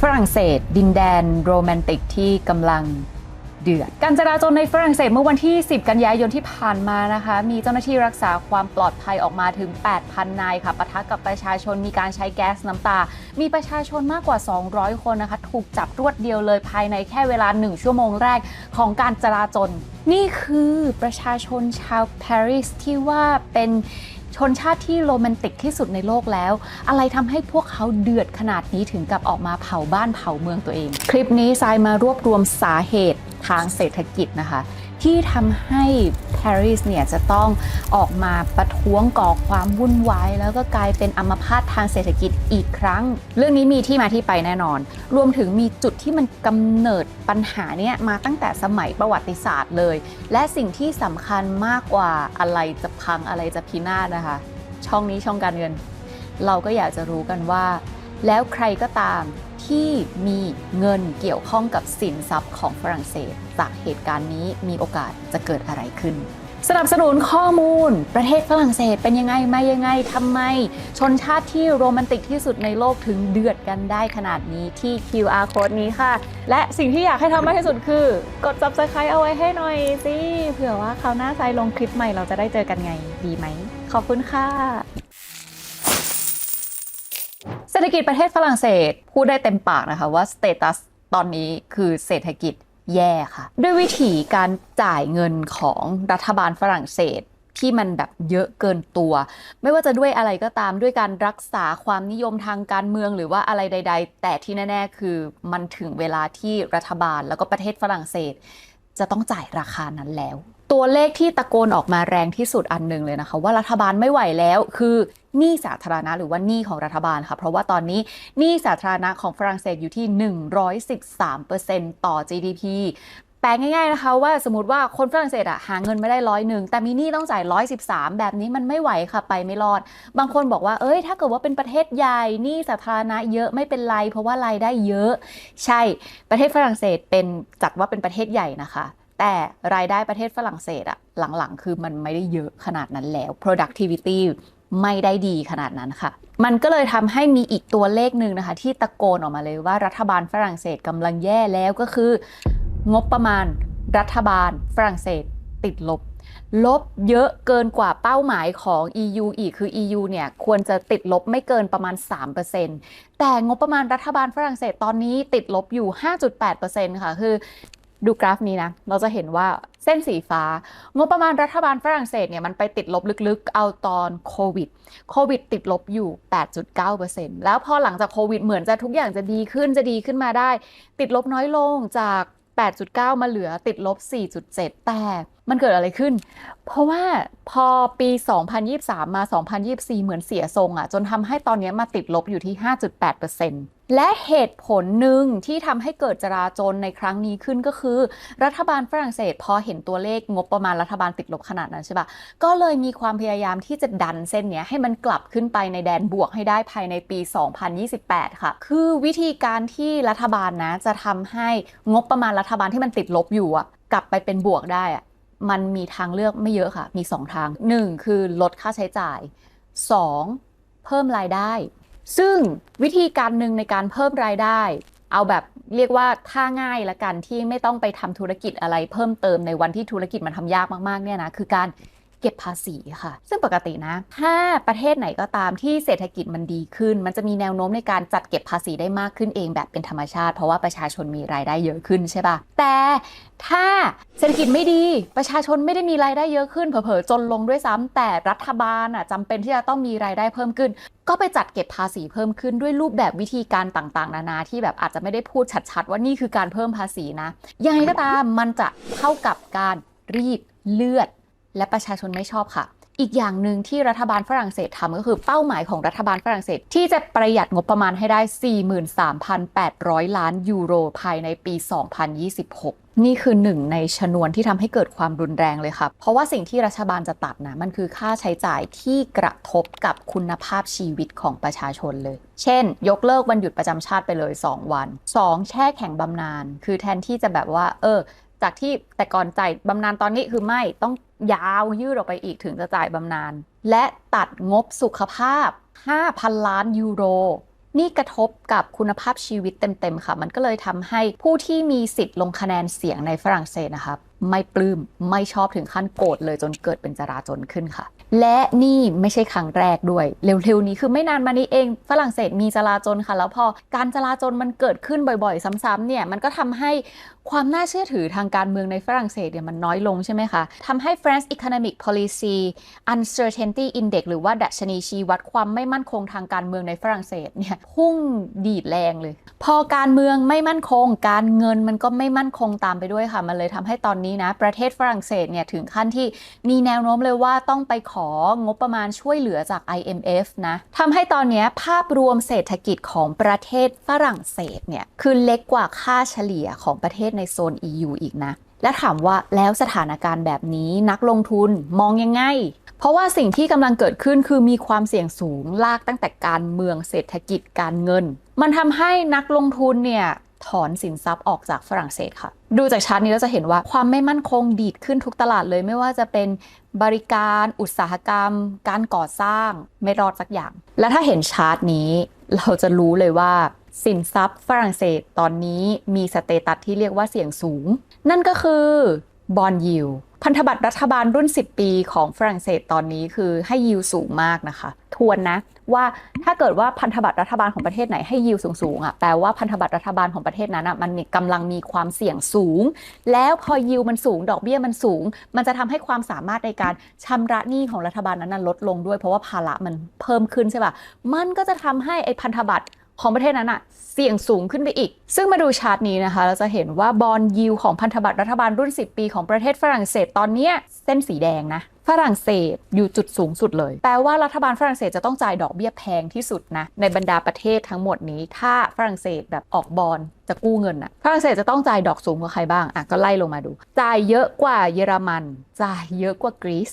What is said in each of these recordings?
ฝรั่งเศสดินแดนโรแมนติกที่กำลังเดือดการจราจรในฝรั่งเศสเมื่อวันที่ 10 กันยายนที่ผ่านมานะคะมีเจ้าหน้าที่รักษาความปลอดภัยออกมาถึง 8,000 นายค่ะปะทะกับประชาชนมีการใช้แก๊สน้ำตามีประชาชนมากกว่า 200 คนนะคะถูกจับรวดเดียวเลยภายในแค่เวลา 1 ชั่วโมงแรกของการจราจรนี่คือประชาชนชาวปารีสที่ว่าเป็นชนชาติที่โรแมนติกที่สุดในโลกแล้วอะไรทำให้พวกเขาเดือดขนาดนี้ถึงกับออกมาเผาบ้านเผาเมืองตัวเองคลิปนี้ทรายมารวบรวมสาเหตุทางเศรษฐกิจนะคะที่ทำให้ปารีสเนี่ยจะต้องออกมาประท้วงก่อความวุ่นวายแล้วก็กลายเป็นอัมพาตทางเศรษฐกิจอีกครั้งเรื่องนี้มีที่มาที่ไปแน่นอนรวมถึงมีจุดที่มันกำเนิดปัญหาเนี่ยมาตั้งแต่สมัยประวัติศาสตร์เลยและสิ่งที่สำคัญมากกว่าอะไรจะพังอะไรจะพินาศนะคะช่องนี้ช่องการเงินเราก็อยากจะรู้กันว่าแล้วใครก็ตามที่มีเงินเกี่ยวข้องกับสินทรัพย์ของฝรั่งเศสจากเหตุการณ์นี้มีโอกาสจะเกิดอะไรขึ้นสนับสนุนข้อมูลประเทศฝรั่งเศสเป็นยังไงมายังไงทำไมชนชาติที่โรแมนติกที่สุดในโลกถึงเดือดกันได้ขนาดนี้ที่ QR code นี้ค่ะและสิ่งที่อยากให้ทำมากที่สุดคือกด Subscribe เอาไว้ให้หน่อยสิเผื่อว่าคราวหน้าทรายลงคลิปใหม่เราจะได้เจอกันไงดีไหมขอบคุณค่ะเศรษฐกิจประเทศฝรั่งเศสพูดได้เต็มปากนะคะว่าสเตตัสตอนนี้คือเศรษฐกิจแย่ค่ะด้วยวิธีการจ่ายเงินของรัฐบาลฝรั่งเศสที่มันแบบเยอะเกินตัวไม่ว่าจะด้วยอะไรก็ตามด้วยการรักษาความนิยมทางการเมืองหรือว่าอะไรใดๆแต่ที่แน่ๆคือมันถึงเวลาที่รัฐบาลแล้วก็ประเทศฝรั่งเศสจะต้องจ่ายราคานั้นแล้วตัวเลขที่ตะโกนออกมาแรงที่สุดอันหนึ่งเลยนะคะว่ารัฐบาลไม่ไหวแล้วคือหนี้สาธารณะหรือว่าหนี้ของรัฐบาลค่ะเพราะว่าตอนนี้หนี้สาธารณะของฝรั่งเศสอยู่ที่ 113% ต่อ GDP แปลง่ายๆนะคะว่าสมมติว่าคนฝรั่งเศสหาเงินไม่ได้101แต่มีหนี้ต้องจ่าย113แบบนี้มันไม่ไหวค่ะไปไม่รอดบางคนบอกว่าถ้าเกิดว่าเป็นประเทศใหญ่หนี้สาธารณะเยอะไม่เป็นไรเพราะว่ารายได้เยอะใช่ประเทศฝรั่งเศสเป็นจัดว่าเป็นประเทศใหญ่นะคะแต่รายได้ประเทศฝรั่งเศสหลังๆคือมันไม่ได้เยอะขนาดนั้นแล้ว productivity ไม่ได้ดีขนาดนั้นค่ะมันก็เลยทำให้มีอีกตัวเลขหนึ่งนะคะที่ตะโกนออกมาเลยว่ารัฐบาลฝรั่งเศสกำลังแย่แล้วก็คืองบประมาณรัฐบาลฝรั่งเศสติดลบเยอะเกินกว่าเป้าหมายของ EU อีกคือ EU เนี่ยควรจะติดลบไม่เกินประมาณ 3% แต่งบประมาณรัฐบาลฝรั่งเศสตอนนี้ติดลบอยู่ 5.8% ค่ะคือดูกราฟนี้นะเราจะเห็นว่าเส้นสีฟ้างบประมาณรัฐบาลฝรั่งเศสเนี่ยมันไปติดลบลึกๆเอาตอนโควิดติดลบอยู่ 8.9% แล้วพอหลังจากโควิดเหมือนจะทุกอย่างจะดีขึ้นมาได้ติดลบน้อยลงจาก 8.9 มาเหลือติดลบ 4.7 แต่มันเกิดอะไรขึ้นเพราะว่าพอปี 2023 มา 2024 เหมือนเสียทรงจนทำให้ตอนนี้มาติดลบอยู่ที่ 5.8%และเหตุผลหนึ่งที่ทำให้เกิดจราจรในครั้งนี้ขึ้นก็คือรัฐบาลฝรั่งเศสพอเห็นตัวเลขงบประมาณรัฐบาลติดลบขนาดนั้นใช่ปะก็เลยมีความพยายามที่จะดันเส้นนี้ให้มันกลับขึ้นไปในแดนบวกให้ได้ภายในปี 2028 ค่ะคือวิธีการที่รัฐบาลนะจะทำให้งบประมาณรัฐบาลที่มันติดลบอยู่กลับไปเป็นบวกได้มันมีทางเลือกไม่เยอะค่ะมี2ทาง1คือลดค่าใช้จ่าย2เพิ่มรายได้ซึ่งวิธีการหนึ่งในการเพิ่มรายได้เอาแบบเรียกว่าท่าง่ายละกันที่ไม่ต้องไปทำธุรกิจอะไรเพิ่มเติมในวันที่ธุรกิจมันทำยากมากๆเนี่ยนะคือการเก็บภาษีค่ะซึ่งปกตินะถ้าประเทศไหนก็ตามที่เศรษฐกิจมันดีขึ้นมันจะมีแนวโน้มในการจัดเก็บภาษีได้มากขึ้นเองแบบเป็นธรรมชาติเพราะว่าประชาชนมีรายได้เยอะขึ้นใช่ป่ะแต่ถ้าเศรษฐกิจไม่ดีประชาชนไม่ได้มีรายได้เยอะขึ้นเผลอๆจนลงด้วยซ้ำแต่รัฐบาลจำเป็นที่จะต้องมีรายได้เพิ่มขึ้นก็ไปจัดเก็บภาษีเพิ่มขึ้นด้วยรูปแบบวิธีการต่างๆนานาที่แบบอาจจะไม่ได้พูดชัดๆว่านี่คือการเพิ่มภาษีนะยังไงก็ตามมันจะเท่ากับการรีดเลือดและประชาชนไม่ชอบค่ะอีกอย่างหนึ่งที่รัฐบาลฝรั่งเศสทำก็คือเป้าหมายของรัฐบาลฝรั่งเศสที่จะประหยัดงบประมาณให้ได้ 43,800 ล้านยูโรภายในปี 2026 นี่คือหนึ่งในชนวนที่ทำให้เกิดความรุนแรงเลยค่ะเพราะว่าสิ่งที่รัฐบาลจะตัดนะมันคือค่าใช้จ่ายที่กระทบกับคุณภาพชีวิตของประชาชนเลยเช่นยกเลิกวันหยุดประจำชาติไปเลย2 วัน2แช่แข็งบำนาญคือแทนที่จะแบบว่าจากที่แต่ก่อนจ่ายบำนาญตอนนี้คือไม่ต้องยาวยืดออกไปอีกถึงจะจ่ายบำนาญและตัดงบสุขภาพ 5,000 ล้านยูโร นี่กระทบกับคุณภาพชีวิตเต็มๆค่ะมันก็เลยทำให้ผู้ที่มีสิทธิ์ลงคะแนนเสียงในฝรั่งเศสนะคะไม่ปลื้มไม่ชอบถึงขั้นโกรธเลยจนเกิดเป็นจลาจลขึ้นค่ะและนี่ไม่ใช่ครั้งแรกด้วยเร็วๆนี้คือไม่นานมานี้เองฝรั่งเศสมีจลาจลค่ะแล้วพอการจลาจลมันเกิดขึ้นบ่อยๆซ้ำๆเนี่ยมันก็ทำให้ความน่าเชื่อถือทางการเมืองในฝรั่งเศสเนี่ยมันน้อยลงใช่ไหมคะทำให้ France Economic Policy Uncertainty Index หรือว่าดัชนีชี้วัดความไม่มั่นคงทางการเมืองในฝรั่งเศสเนี่ยพุ่งดีดแรงเลยพอการเมืองไม่มั่นคงการเงินมันก็ไม่มั่นคงตามไปด้วยค่ะมันเลยทำให้ตอนนี้นะประเทศฝรั่งเศสเนี่ยถึงขั้นที่มีแนวโน้มเลยว่าต้องไปของบประมาณช่วยเหลือจาก IMF นะทำให้ตอนนี้ภาพรวมเศรษฐกิจของประเทศฝรั่งเศสเนี่ยคือเล็กกว่าค่าเฉลี่ยของประเทศในโซน EU อีกนะและถามว่าแล้วสถานการณ์แบบนี้นักลงทุนมองยังไงเพราะว่าสิ่งที่กำลังเกิดขึ้นคือมีความเสี่ยงสูงลากตั้งแต่การเมืองเศรษฐกิจการเงินมันทำให้นักลงทุนเนี่ยถอนสินทรัพย์ออกจากฝรั่งเศสค่ะดูจากชาร์ตนี้เราจะเห็นว่าความไม่มั่นคงดีดขึ้นทุกตลาดเลยไม่ว่าจะเป็นบริการอุตสาหกรรมการก่อสร้างไม่รอดสักอย่างและถ้าเห็นชาร์ตนี้เราจะรู้เลยว่าสินทรัพย์ฝรั่งเศสตอนนี้มีสเตตัสที่เรียกว่าเสี่ยงสูงนั่นก็คือบอนด์ยิลด์พันธบัตรรัฐบาลรุ่น10ปีของฝรั่งเศสตอนนี้คือให้ยิลด์สูงมากนะคะทวนนะว่าถ้าเกิดว่าพันธบัตรรัฐบาลของประเทศไหนให้ยิลด์สูงๆอ่ะแปลว่าพันธบัตรรัฐบาลของประเทศนั้นอ่ะมันกำลังมีความเสี่ยงสูงแล้วพอยิลด์มันสูงดอกเบี้ยมันสูงมันจะทำให้ความสามารถในการชำระหนี้ของรัฐบาลนั้นลดลงด้วยเพราะว่าภาระมันเพิ่มขึ้นใช่ป่ะมันก็จะทำให้ไอ้พันธบัตรของประเทศนั้นอะเสี่ยงสูงขึ้นไปอีกซึ่งมาดูชาร์ตนี้นะคะเราจะเห็นว่าบอนด์ยิลด์ของพันธบัตรรัฐบาลรุ่น10ปีของประเทศฝรั่งเศสตอนนี้เส้นสีแดงนะฝรั่งเศสอยู่จุดสูงสุดเลยแปลว่ารัฐบาลฝรั่งเศสจะต้องจ่ายดอกเบี้ยแพงที่สุดนะในบรรดาประเทศทั้งหมดนี้ถ้าฝรั่งเศสแบบออกบอนด์จะกู้เงินนะฝรั่งเศสจะต้องจ่ายดอกสูงกว่าใครบ้างก็ไล่ลงมาดูจ่ายเยอะกว่าเยอรมันจ่ายเยอะกว่ากรีซ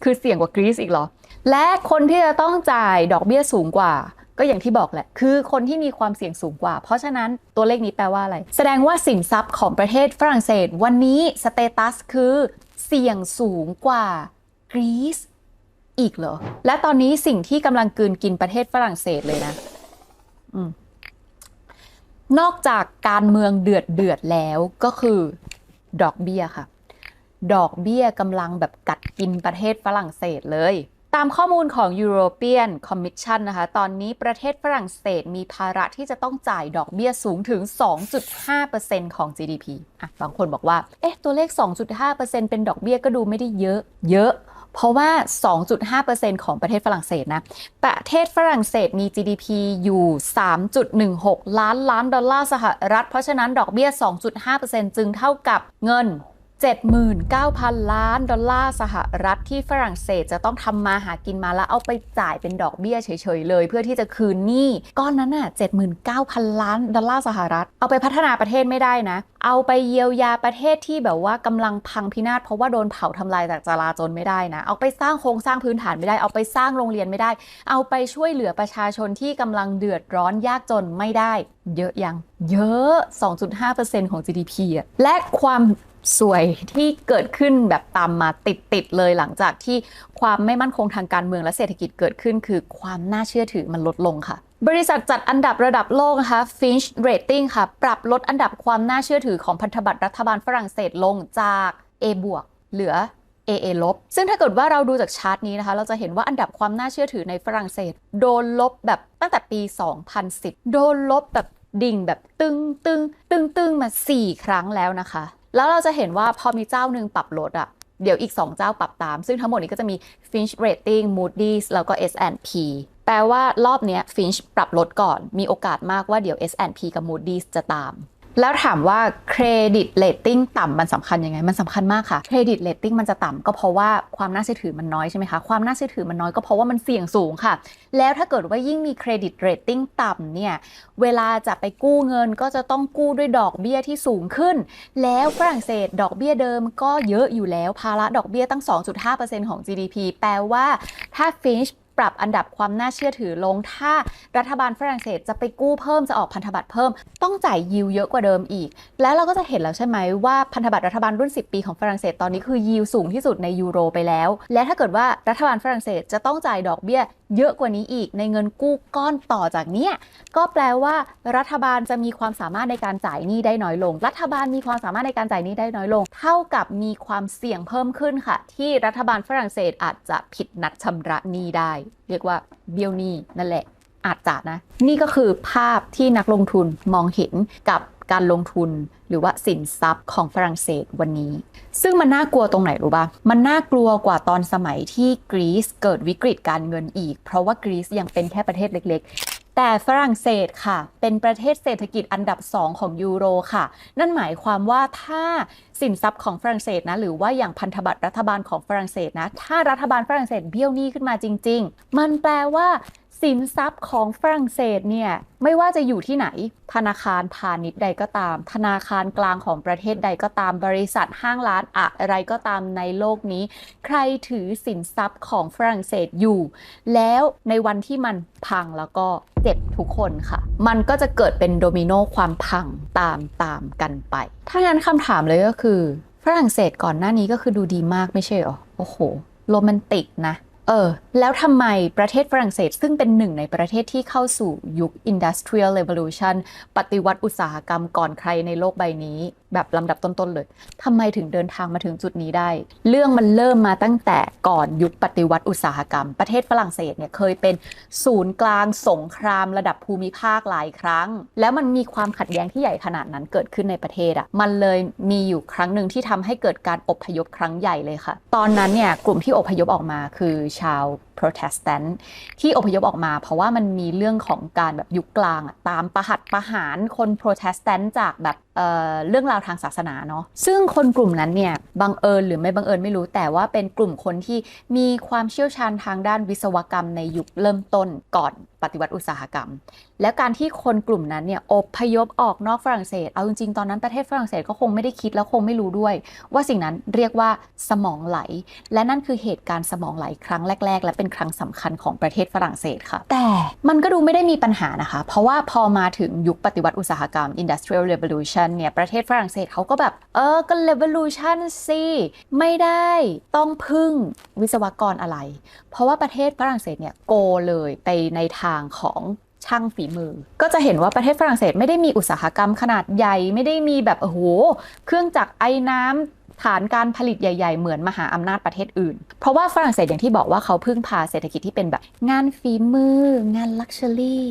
คือเสี่ยงกว่ากรีซอีกเหรอและคนที่จะต้องจ่ายดอกเบี้ยสูงกว่าก็อย่างที่บอกแหละคือคนที่มีความเสี่ยงสูงกว่าเพราะฉะนั้นตัวเลขนี้แปลว่าอะไรแสดงว่าสินทรัพย์ของประเทศฝรั่งเศสวันนี้สเตตัสคือเสี่ยงสูงกว่ากรีซอีกเหรอและตอนนี้สิ่งที่กำลังกลืนกินประเทศฝรั่งเศสเลยนะนอกจากการเมืองเดือดแล้วก็คือดอกเบี้ยค่ะดอกเบี้ยกำลังแบบกัดกินประเทศฝรั่งเศสเลยตามข้อมูลของ European Commission นะคะตอนนี้ประเทศฝรั่งเศสมีภาระที่จะต้องจ่ายดอกเบี้ยสูงถึง 2.5% ของ GDP บางคนบอกว่าตัวเลข 2.5% เป็นดอกเบี้ยก็ดูไม่ได้เยอะเพราะว่า 2.5% ของประเทศฝรั่งเศสนะประเทศฝรั่งเศสมี GDP อยู่ 3.16 ล้านดอลลาร์สหรัฐเพราะฉะนั้นดอกเบี้ย 2.5% จึงเท่ากับเงิน79,000 ล้านดอลลาร์สหรัฐที่ฝรั่งเศสจะต้องทำมาหากินมาแล้วเอาไปจ่ายเป็นดอกเบี้ยเฉยๆเลยเพื่อที่จะคืนหนี้ก้อนนั้น79,000 ล้านดอลลาร์สหรัฐเอาไปพัฒนาประเทศไม่ได้นะเอาไปเยียวยาประเทศที่แบบว่ากำลังพังพินาศเพราะว่าโดนเผาทำลายจากจลาจลไม่ได้นะเอาไปสร้างโครงสร้างพื้นฐานไม่ได้เอาไปสร้างโรงเรียนไม่ได้เอาไปช่วยเหลือประชาชนที่กำลังเดือดร้อนยากจนไม่ได้เยอะยังเยอะ 2.5% ของ GDP และความสวยที่เกิดขึ้นแบบตามมาติดเลยหลังจากที่ความไม่มั่นคงทางการเมืองและเศรษฐกิจเกิดขึ้นคือความน่าเชื่อถือมันลดลงค่ะบริษัทจัดอันดับระดับโลกนะคะ Fitch Rating ค่ะปรับลดอันดับความน่าเชื่อถือของพันธบัตรรัฐบาลฝรั่งเศสลงจาก A บวกเหลือ AA ลบซึ่งถ้าเกิดว่าเราดูจากชาร์ตนี้นะคะเราจะเห็นว่าอันดับความน่าเชื่อถือในฝรั่งเศสโดนลบแบบตั้งแต่ปี 2010 โดนลบแบบดิ่งแบบตึงมา4 ครั้งแล้วนะคะแล้วเราจะเห็นว่าพอมีเจ้าหนึ่งปรับลดเดี๋ยวอีก2เจ้าปรับตามซึ่งทั้งหมดนี้ก็จะมี Fitch Rating Moody's แล้วก็ S&P แปลว่ารอบนี้ Fitch ปรับลดก่อนมีโอกาสมากว่าเดี๋ยว S&P กับ Moody's จะตามแล้วถามว่าเครดิตเรตติ้งต่ำมันสำคัญยังไงมันสำคัญมากค่ะเครดิตเรตติ้งมันจะต่ำก็เพราะว่าความน่าเชื่อถือมันน้อยใช่ไหมคะความน่าเชื่อถือมันน้อยก็เพราะว่ามันเสี่ยงสูงค่ะแล้วถ้าเกิดว่ายิ่งมีเครดิตเรตติ้งต่ำเนี่ยเวลาจะไปกู้เงินก็จะต้องกู้ด้วยดอกเบี้ยที่สูงขึ้นแล้วฝรั่งเศสดอกเบี้ยเดิมก็เยอะอยู่แล้วภาระดอกเบี้ยตั้ง 2.5% ของ GDP แปลว่าถ้า Fitch ปรับอันดับความน่าเชื่อถือลงถ้ารัฐบาลฝรั่งเศสจะไปกู้เพิ่มจะออกพันธบัตรเพิ่มต้องจ่ายยิวเยอะกว่าเดิมอีกแล้วเราก็จะเห็นแล้วใช่ไหมว่าพันธบัตรรัฐบาลรุ่น10 ปีของฝรั่งเศสตอนนี้คือยิวสูงที่สุดในยูโรไปแล้วและถ้าเกิดว่ารัฐบาลฝรั่งเศสจะต้องจ่ายดอกเบี้ยเยอะกว่านี้อีกในเงินกู้ก้อนต่อจากเนี้ยก็แปลว่ารัฐบาลจะมีความสามารถในการจ่ายหนี้ได้น้อยลงรัฐบาลมีความสามารถในการจ่ายหนี้ได้น้อยลงเท่ากับมีความเสี่ยงเพิ่มขึ้นค่ะที่รัฐบาลฝรั่งเศสอาจจะผิดนัดชำระหนี้ได้เรียกว่าเบี้ยวหนี้นั่นแหละอาจจะนะนี่ก็คือภาพที่นักลงทุนมองเห็นกับการลงทุนหรือว่าสินทรัพย์ของฝรั่งเศสวันนี้ซึ่งมันน่ากลัวตรงไหนรู้ป่ะมันน่ากลัวกว่าตอนสมัยที่กรีซเกิดวิกฤตการเงินอีกเพราะว่ากรีซยังเป็นแค่ประเทศเล็กๆแต่ฝรั่งเศสค่ะเป็นประเทศเศรษฐกิจอันดับ2ของยูโรค่ะนั่นหมายความว่าถ้าสินทรัพย์ของฝรั่งเศสนะหรือว่าอย่างพันธบัตรรัฐบาลของฝรั่งเศสนะถ้ารัฐบาลฝรั่งเศสเบี้ยวหนี้ขึ้นมาจริงๆมันแปลว่าสินทรัพย์ของฝรั่งเศสเนี่ยไม่ว่าจะอยู่ที่ไหนธนาคารพาณิชย์ใดก็ตามธนาคารกลางของประเทศใดก็ตามบริษัทห้างร้านอะไรก็ตามในโลกนี้ใครถือสินทรัพย์ของฝรั่งเศสอยู่แล้วในวันที่มันพังแล้วก็เจ็บทุกคนค่ะมันก็จะเกิดเป็นโดมิโนความพังตามกันไปถ้างั้นคำถามเลยก็คือฝรั่งเศสก่อนหน้านี้ก็คือดูดีมากไม่ใช่หรอโอ้โหโรแมนติกนะแล้วทำไมประเทศฝรั่งเศสซึ่งเป็นหนึ่งในประเทศที่เข้าสู่ยุค Industrial Revolution ปฏิวัติอุตสาหกรรมก่อนใครในโลกใบนี้แบบลำดับต้นๆเลยทำไมถึงเดินทางมาถึงจุดนี้ได้เรื่องมันเริ่มมาตั้งแต่ก่อนยุคปฏิวัติอุตสาหกรรมประเทศฝรั่งเศสเนี่ยเคยเป็นศูนย์กลางสงครามระดับภูมิภาคหลายครั้งแล้วมันมีความขัดแย้งที่ใหญ่ขนาดนั้นเกิดขึ้นในประเทศมันเลยมีอยู่ครั้งหนึ่งที่ทำให้เกิดการอพยพครั้งใหญ่เลยค่ะตอนนั้นเนี่ยกลุ่มที่อพยพออกมาคือชาวโปรเตสแตนต์ที่อพยพออกมาเพราะว่ามันมีเรื่องของการแบบยุคกลางตามประหัตประหารคนโปรเตสแตนต์จากแบบเรื่องราวทางศาสนาเนาะซึ่งคนกลุ่มนั้นเนี่ยบังเอิญหรือไม่บังเอิญไม่รู้แต่ว่าเป็นกลุ่มคนที่มีความเชี่ยวชาญทางด้านวิศวกรรมในยุคเริ่มต้นก่อนปฏิวัติอุตสาหกรรมและการที่คนกลุ่มนั้นเนี่ยอพยพออกนอกฝรั่งเศสเอาจริงๆตอนนั้นประเทศฝรั่งเศสก็คงไม่ได้คิดแล้วคงไม่รู้ด้วยว่าสิ่งนั้นเรียกว่าสมองไหลและนั่นคือเหตุการณ์สมองไหลครั้งแรกๆและเป็นครั้งสำคัญของประเทศฝรั่งเศสค่ะแต่มันก็ดูไม่ได้มีปัญหานะคะเพราะว่าพอมาถึงยุคปฏิวัติอุตสาหกรรม Industrial Revolution เนี่ยประเทศฝรั่งเศสเขาก็แบบก็ Revolution สิไม่ได้ต้องพึ่งวิศวกรอะไรเพราะว่าประเทศฝรั่งเศสเนี่ยโกเลยไปในทางของช่างฝีมือก็จะเห็นว่าประเทศฝรั่งเศสไม่ได้มีอุตสาหกรรมขนาดใหญ่ไม่ได้มีแบบโอ้โหเครื่องจักรไอ้น้ำฐานการผลิตใหญ่ๆเหมือนมหาอำนาจประเทศอื่นเพราะว่าฝรั่งเศสอย่างที่บอกว่าเขาพึ่งพาเศรษฐกิจที่เป็นแบบงานฝีมืองานลักชัวรี่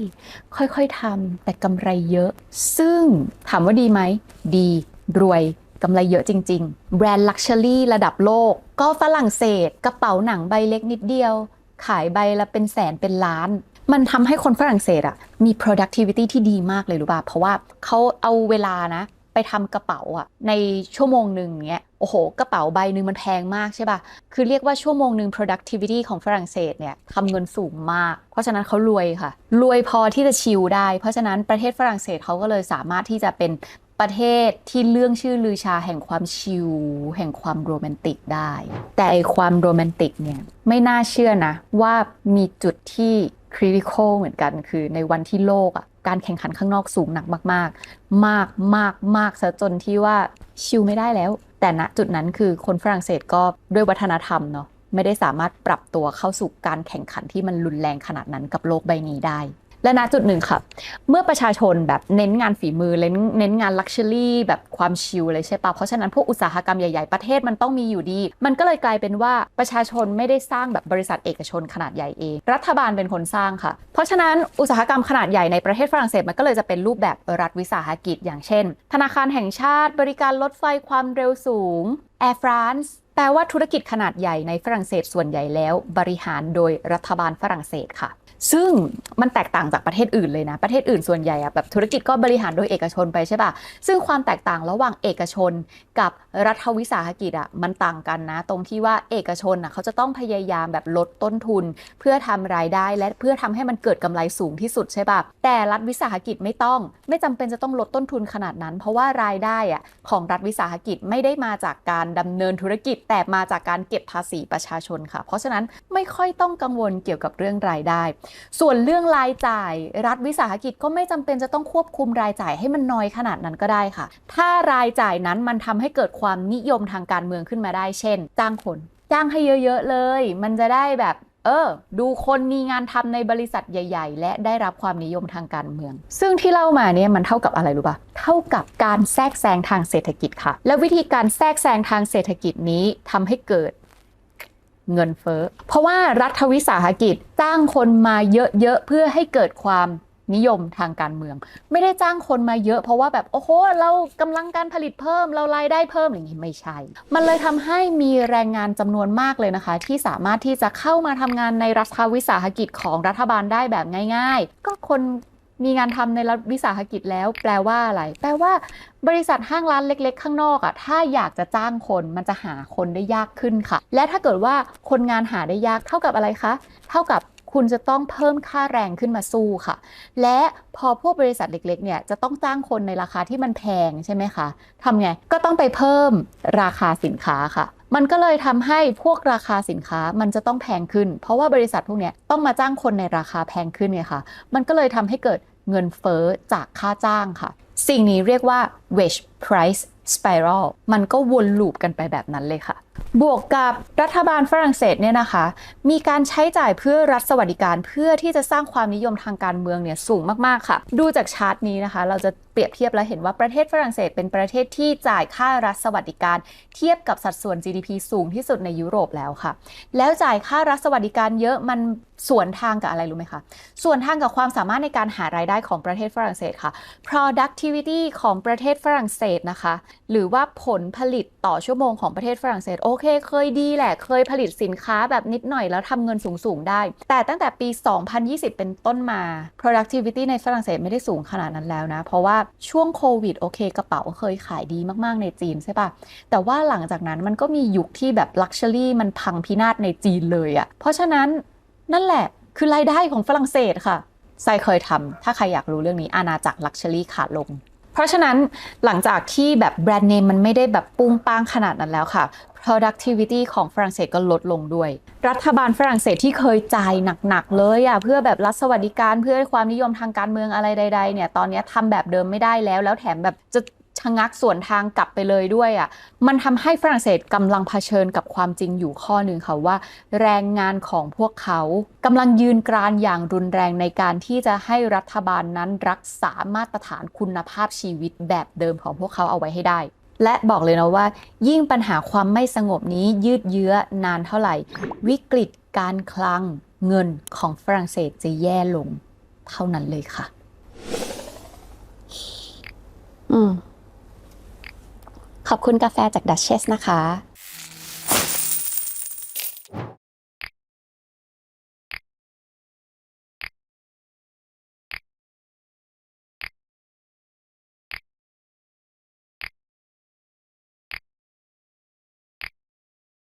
ค่อยๆทำแต่กำไรเยอะซึ่งถามว่าดีไหมดีรวยกำไรเยอะจริงๆแบรนด์ลักชัวรี่ระดับโลกก็ฝรั่งเศสกระเป๋าหนังใบเล็กนิดเดียวขายใบละเป็นแสนเป็นล้านมันทำให้คนฝรั่งเศสมี productivity ที่ดีมากเลยรู้ป่ะเพราะว่าเขาเอาเวลานะไปทำกระเป๋าในชั่วโมงหนึ่งเงี้ยโอ้โหกระเป๋าใบหนึ่งมันแพงมากใช่ป่ะคือเรียกว่าชั่วโมงหนึ่ง productivity ของฝรั่งเศสเนี่ยทำเงินสูงมากเพราะฉะนั้นเขารวยค่ะรวยพอที่จะชิลได้เพราะฉะนั้นประเทศฝรั่งเศสเขาก็เลยสามารถที่จะเป็นประเทศที่เรื่องชื่อลือชาแห่งความชิลแห่งความโรแมนติกได้แต่ไอความโรแมนติกเนี่ยไม่น่าเชื่อนะว่ามีจุดที่critical เหมือนกันคือในวันที่โลกการแข่งขันข้างนอกสูงหนักมากๆมากซะจนที่ว่าชิลไม่ได้แล้วแต่ณจุดนั้นคือคนฝรั่งเศสก็ด้วยวัฒนธรรมเนาะไม่ได้สามารถปรับตัวเข้าสู่การแข่งขันที่มันรุนแรงขนาดนั้นกับโลกใบนี้ได้และณจุดหนึ่งค่ะเมื่อประชาชนแบบเน้นงานฝีมือเน้นงานลักชัวรี่แบบความชิลเลยใช่ปะเพราะฉะนั้นพวกอุตสาหกรรมใหญ่ๆประเทศมันต้องมีอยู่ดีมันก็เลยกลายเป็นว่าประชาชนไม่ได้สร้างแบบบริษัทเอกชนขนาดใหญ่เองรัฐบาลเป็นคนสร้างค่ะเพราะฉะนั้นอุตสาหกรรมขนาดใหญ่ในประเทศฝรั่งเศสมันก็เลยจะเป็นรูปแบบรัฐวิสาหกิจอย่างเช่นธนาคารแห่งชาติบริการรถไฟความเร็วสูง Air France แปลว่าธุรกิจขนาดใหญ่ในฝรั่งเศสส่วนใหญ่แล้วบริหารโดยรัฐบาลฝรั่งเศสค่ะซึ่งมันแตกต่างจากประเทศอื่นเลยนะประเทศอื่นส่วนใหญ่แบบธุรกิจก็บริหารโดยเอกชนไปใช่ป่ะซึ่งความแตกต่างระหว่างเอกชนกับรัฐวิสาหกิจมันต่างกันนะตรงที่ว่าเอกชนเขาจะต้องพยายามแบบลดต้นทุนเพื่อทำรายได้และเพื่อทำให้มันเกิดกำไรสูงที่สุดใช่ป่ะแต่รัฐวิสาหกิจไม่จำเป็นจะต้องลดต้นทุนขนาดนั้นเพราะว่ารายได้ของรัฐวิสาหกิจไม่ได้มาจากการดำเนินธุรกิจ แต่มาจากการเก็บภาษีประชาชนค่ะเพราะฉะนั้นไม่ค่อยต้องกังวลเกี่ยวกับเรื่องรายได้ส่วนเรื่องรายจ่ายรัฐวิสาหกิจก็ไม่จำเป็นจะต้องควบคุมรายจ่ายให้มันน้อยขนาดนั้นก็ได้ค่ะถ้ารายจ่ายนั้นมันทำให้เกิดความนิยมทางการเมืองขึ้นมาได้เช่นจ้างคนจ้างให้เยอะๆเลยมันจะได้แบบดูคนมีงานทำในบริษัทใหญ่ๆและได้รับความนิยมทางการเมืองซึ่งที่เล่ามาเนี่ยมันเท่ากับอะไรรู้ป่ะเท่ากับการแทรกแซงทางเศรษฐกิจค่ะและวิธีการแทรกแซงทางเศรษฐกิจนี้ทำให้เกิดเงินเฟ้อเพราะว่ารัฐวิสาหกิจจ้างคนมาเยอะๆเพื่อให้เกิดความนิยมทางการเมืองไม่ได้จ้างคนมาเยอะเพราะว่าแบบโอ้โหเรากำลังการผลิตเพิ่มเรารายได้เพิ่มอย่างนี้ไม่ใช่มันเลยทำให้มีแรงงานจำนวนมากเลยนะคะที่สามารถที่จะเข้ามาทำงานในรัฐวิสาหกิจของรัฐบาลได้แบบง่ายๆก็คนมีงานทำในรัฐวิสาหกิจแล้วแปลว่าอะไรแปลว่าบริษัทห้างร้านเล็กๆข้างนอกถ้าอยากจะจ้างคนมันจะหาคนได้ยากขึ้นค่ะและถ้าเกิดว่าคนงานหาได้ยากเท่ากับอะไรคะเท่ากับคุณจะต้องเพิ่มค่าแรงขึ้นมาสู้ค่ะและพอพวกบริษัทเล็กๆเนี่ยจะต้องจ้างคนในราคาที่มันแพงใช่ไหมคะทำไงก็ต้องไปเพิ่มราคาสินค้าค่ะมันก็เลยทำให้พวกราคาสินค้ามันจะต้องแพงขึ้นเพราะว่าบริษัทพวกนี้ต้องมาจ้างคนในราคาแพงขึ้นไงค่ะมันก็เลยทำให้เกิดเงินเฟ้อจากค่าจ้างค่ะสิ่งนี้เรียกว่า wage price spiral มันก็วนลูปกันไปแบบนั้นเลยค่ะบวกกับรัฐบาลฝรั่งเศสเนี่ยนะคะมีการใช้จ่ายเพื่อรัฐสวัสดิการเพื่อที่จะสร้างความนิยมทางการเมืองเนี่ยสูงมากๆค่ะดูจากชาร์ตนี้นะคะเราจะเปรียบเทียบแล้วเห็นว่าประเทศฝรั่งเศสเป็นประเทศที่จ่ายค่ารัฐสวัสดิการเทียบกับสัดส่วน GDP สูงที่สุดในยุโรปแล้วค่ะแล้วจ่ายค่ารัฐสวัสดิการเยอะมันสวนทางกับอะไรรู้ไหมคะสวนทางกับความสามารถในการหารายได้ของประเทศฝรั่งเศสค่ะ productivity ของประเทศฝรั่งเศสนะคะหรือว่าผลผลิตต่อชั่วโมงของประเทศฝรั่งเศสโอเคเคยดีแหละเคยผลิตสินค้าแบบนิดหน่อยแล้วทำเงินสูงๆได้แต่ตั้งแต่ปี 2020 เป็นต้นมา productivity ในฝรั่งเศสไม่ได้สูงขนาดนั้นแล้วนะเพราะว่าช่วงโควิดโอเคกระเป๋าเคยขายดีมากๆในจีนใช่ปะแต่ว่าหลังจากนั้นมันก็มียุคที่แบบ luxury มันพังพินาศในจีนเลยเพราะฉะนั้นนั่นแหละคือรายได้ของฝรั่งเศสค่ะไซเคยทำถ้าใครอยากรู้เรื่องนี้อาณาจักร luxury ขาลงเพราะฉะนั้นหลังจากที่แบบแบรนด์เนมมันไม่ได้แบบปุ้งปังขนาดนั้นแล้วค่ะ productivity ของฝรั่งเศสก็ลดลงด้วยรัฐบาลฝรั่งเศสที่เคยจ่ายหนักๆเลยเพื่อแบบรัฐสวัสดิการเพื่อความนิยมทางการเมืองอะไรใดๆเนี่ยตอนนี้ทำแบบเดิมไม่ได้แล้วแถมแบบจะชะงักส่วนทางกลับไปเลยด้วยมันทำให้ฝรั่งเศสกำลังเผชิญกับความจริงอยู่ข้อหนึ่งค่ะว่าแรงงานของพวกเขากำลังยืนกรานอย่างรุนแรงในการที่จะให้รัฐบาลนั้นรักษามาตรฐานคุณภาพชีวิตแบบเดิมของพวกเขาเอาไว้ให้ได้และบอกเลยนะว่ายิ่งปัญหาความไม่สงบนี้ยืดเยื้อนานเท่าไหร่วิกฤตการคลังเงินของฝรั่งเศสจะแย่ลงเท่านั้นเลยค่ะขอบคุณกาแฟจากดัชเชสนะคะ